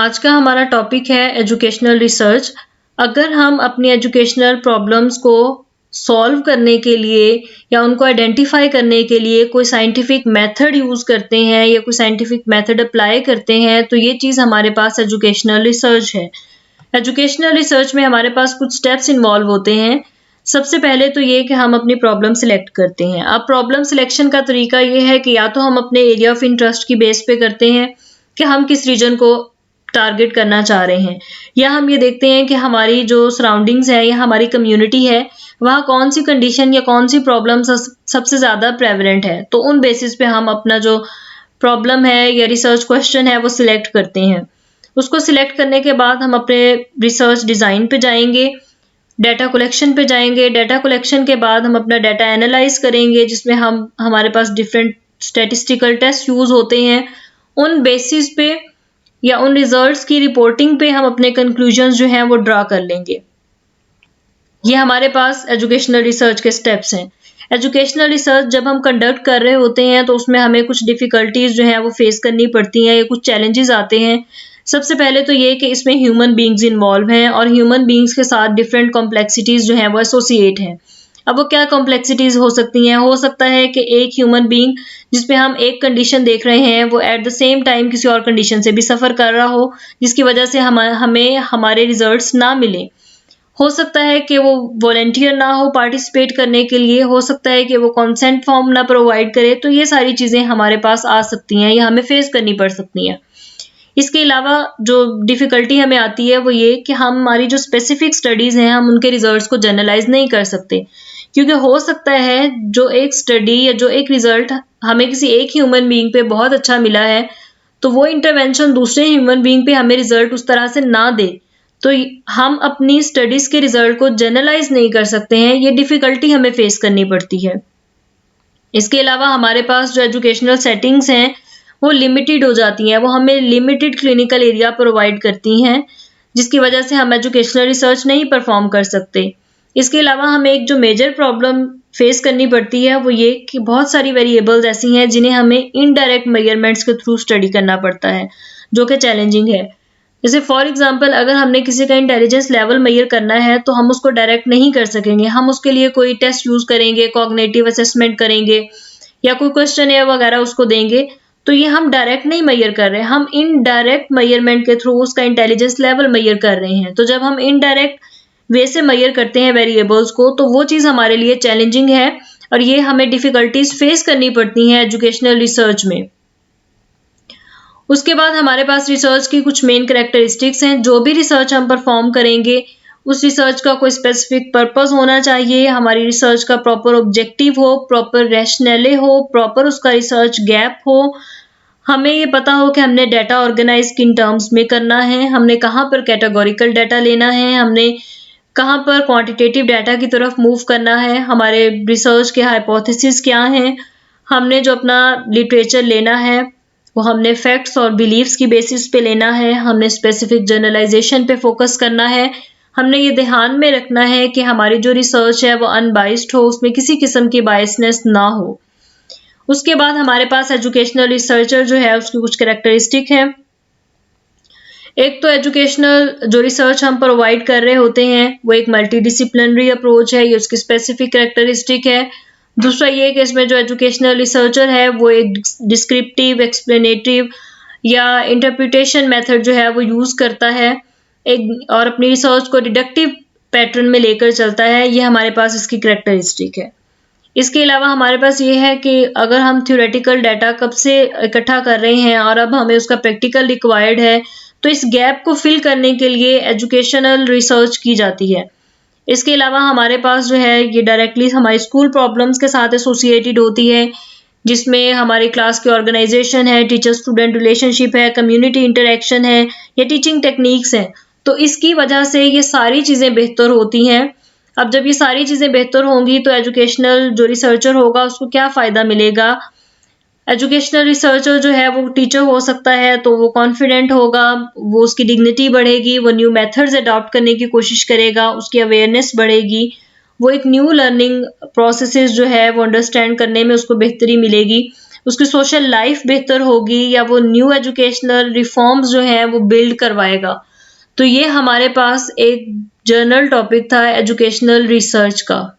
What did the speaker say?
आज का हमारा टॉपिक है एजुकेशनल रिसर्च। अगर हम अपनी एजुकेशनल प्रॉब्लम्स को सॉल्व करने के लिए या उनको आइडेंटिफाई करने के लिए कोई साइंटिफिक मेथड यूज़ करते हैं या कोई साइंटिफिक मेथड अप्लाई करते हैं, तो ये चीज़ हमारे पास एजुकेशनल रिसर्च है। एजुकेशनल रिसर्च में हमारे पास कुछ स्टेप्स इन्वॉल्व होते हैं। सबसे पहले तो ये कि हम अपनी प्रॉब्लम सिलेक्ट करते हैं। अब प्रॉब्लम सिलेक्शन का तरीका ये है कि या तो हम अपने एरिया ऑफ इंटरेस्ट की बेस पे करते हैं कि हम किस रीजन को टारगेट करना चाह रहे हैं, या हम ये देखते हैं कि हमारी जो सराउंडिंग्स है या हमारी कम्युनिटी है वहाँ कौन सी कंडीशन या कौन सी प्रॉब्लम सबसे ज़्यादा प्रेवलेंट है। तो उन बेसिस पे हम अपना जो प्रॉब्लम है या रिसर्च क्वेश्चन है वो सिलेक्ट करते हैं। उसको सिलेक्ट करने के बाद हम अपने रिसर्च डिज़ाइन पे जाएंगे, डाटा कलेक्शन पे जाएंगे। डाटा कलेक्शन के बाद हम अपना डाटा एनालाइज करेंगे, जिसमें हमारे पास डिफरेंट स्टैटिस्टिकल टेस्ट यूज़ होते हैं। उन बेसिस पे या उन रिजल्ट्स की रिपोर्टिंग पे हम अपने कंक्लूजन्स जो हैं वो ड्रा कर लेंगे। ये हमारे पास एजुकेशनल रिसर्च के स्टेप्स हैं। एजुकेशनल रिसर्च जब हम कंडक्ट कर रहे होते हैं तो उसमें हमें कुछ डिफ़िकल्टीज जो हैं वो फेस करनी पड़ती हैं या कुछ चैलेंजेस आते हैं। सबसे पहले तो ये कि इसमें ह्यूमन बीइंग्स इन्वॉल्व हैं और ह्यूमन बीइंग्स के साथ डिफरेंट कॉम्प्लेक्सिटीज़ जो हैं वो एसोसिएट हैं। अब वो क्या कॉम्प्लेक्सिटीज़ हो सकती हैं? हो सकता है कि एक ह्यूमन बीइंग जिसपे हम एक कंडीशन देख रहे हैं वो एट द सेम टाइम किसी और कंडीशन से भी सफ़र कर रहा हो, जिसकी वजह से हमें हमारे रिजल्ट्स ना मिलें। हो सकता है कि वो वॉलंटियर ना हो पार्टिसिपेट करने के लिए, हो सकता है कि वो कंसेंट फॉर्म ना प्रोवाइड करे। तो ये सारी चीज़ें हमारे पास आ सकती हैं या हमें फेस करनी पड़ सकती हैं। इसके अलावा जो डिफ़िकल्टी हमें आती है वो ये कि हमारी जो स्पेसिफिक स्टडीज़ हैं हम उनके रिजल्ट्स को जनरलाइज़ नहीं कर सकते, क्योंकि हो सकता है जो एक स्टडी या जो एक रिजल्ट हमें किसी एक ह्यूमन बीइंग पे बहुत अच्छा मिला है, तो वो इंटरवेंशन दूसरे ह्यूमन बीइंग पे हमें रिजल्ट उस तरह से ना दे, तो हम अपनी स्टडीज़ के रिजल्ट को जनरलाइज़ नहीं कर सकते हैं। ये डिफ़िकल्टी हमें फेस करनी पड़ती है। इसके अलावा हमारे पास जो एजुकेशनल सेटिंग्स हैं वो लिमिटेड हो जाती हैं, वो हमें लिमिटेड क्लिनिकल एरिया प्रोवाइड करती हैं, जिसकी वजह से हम एजुकेशनल रिसर्च नहीं परफॉर्म कर सकते। इसके अलावा हमें एक जो मेजर प्रॉब्लम फेस करनी पड़ती है वो ये कि बहुत सारी वेरिएबल्स ऐसी हैं जिन्हें हमें इनडायरेक्ट मेजरमेंट्स के थ्रू स्टडी करना पड़ता है, जो कि चैलेंजिंग है। जैसे फॉर एग्जांपल अगर हमने किसी का इंटेलिजेंस लेवल मेजर करना है तो हम उसको डायरेक्ट नहीं कर सकेंगे। हम उसके लिए कोई टेस्ट यूज़ करेंगे, कॉग्निटिव असेसमेंट करेंगे या कोई क्वेश्चनेयर वगैरह उसको देंगे। तो ये हम डायरेक्ट नहीं मेजर कर रहे हैं, हम इनडायरेक्ट मेजरमेंट के थ्रू उसका इंटेलिजेंस लेवल मेजर कर रहे हैं। तो जब हम इनडायरेक्ट वे से मेजर करते हैं वेरिएबल्स को, तो वो चीज़ हमारे लिए चैलेंजिंग है और ये हमें डिफ़िकल्टीज़ फेस करनी पड़ती हैं एजुकेशनल रिसर्च में। उसके बाद हमारे पास रिसर्च की कुछ मेन कैरेक्टरिस्टिक्स हैं। जो भी रिसर्च हम परफॉर्म करेंगे उस रिसर्च का कोई स्पेसिफिक पर्पस होना चाहिए, हमारी रिसर्च का प्रॉपर ऑब्जेक्टिव हो, प्रॉपर रैशनले हो, प्रॉपर उसका रिसर्च गैप हो। हमें ये पता हो कि हमने डाटा ऑर्गेनाइज किन टर्म्स में करना है, हमने कहाँ पर कैटेगोरिकल डाटा लेना है, हमने कहाँ पर क्वांटिटेटिव डाटा की तरफ मूव करना है, हमारे रिसर्च के हाइपोथेसिस क्या हैं, हमने जो अपना लिटरेचर लेना है वो हमने फैक्ट्स और बिलीव्स की बेसिस पे लेना है, हमने स्पेसिफिक जनरलाइजेशन पे फोकस करना है। हमने ये ध्यान में रखना है कि हमारी जो रिसर्च है वो अनबाइस्ड हो, उसमें किसी किस्म की बायसनेस ना हो। उसके बाद हमारे पास एजुकेशनल रिसर्चर जो है उसकी कुछ कैरेक्टरिस्टिक है। एक तो एजुकेशनल जो रिसर्च हम प्रोवाइड कर रहे होते हैं वो एक मल्टीडिसिप्लिनरी अप्रोच है, ये उसकी स्पेसिफिक कैरेक्टरिस्टिक है। दूसरा ये कि इसमें जो एजुकेशनल रिसर्चर है वो एक डिस्क्रिप्टिव, एक्सप्लेनेटिव या इंटरप्रिटेशन मेथड जो है वो यूज़ करता है एक, और अपनी रिसर्च को डिडक्टिव पैटर्न में लेकर चलता है। ये हमारे पास इसकी कैरेक्टरिस्टिक है। इसके अलावा हमारे पास ये है कि अगर हम थ्योरेटिकल डाटा कब से इकट्ठा कर रहे हैं और अब हमें उसका प्रैक्टिकल रिक्वायर्ड है, तो इस गैप को फिल करने के लिए एजुकेशनल रिसर्च की जाती है। इसके अलावा हमारे पास जो है ये डायरेक्टली हमारी स्कूल प्रॉब्लम्स के साथ एसोसिएटेड होती है, जिसमें हमारी क्लास की ऑर्गेनाइजेशन है, टीचर स्टूडेंट रिलेशनशिप है, कम्युनिटी इंटरेक्शन है या टीचिंग टेक्निक्स हैं। तो इसकी वजह से ये सारी चीज़ें बेहतर होती हैं। अब जब ये सारी चीज़ें बेहतर होंगी तो एजुकेशनल जो रिसर्चर होगा उसको क्या फ़ायदा मिलेगा? एजुकेशनल रिसर्चर जो है वो टीचर हो सकता है, तो वो कॉन्फिडेंट होगा, वो उसकी डिग्निटी बढ़ेगी, वो न्यू मेथड्स अडॉप्ट करने की कोशिश करेगा, उसकी अवेयरनेस बढ़ेगी वो एक न्यू लर्निंग प्रोसेसेस जो है वो अंडरस्टैंड करने में उसको बेहतरी मिलेगी, उसकी सोशल लाइफ बेहतर होगी, या वो न्यू एजुकेशनल रिफॉर्म्स जो हैं वो बिल्ड करवाएगा। तो ये हमारे पास एक जर्नल टॉपिक था एजुकेशनल रिसर्च का।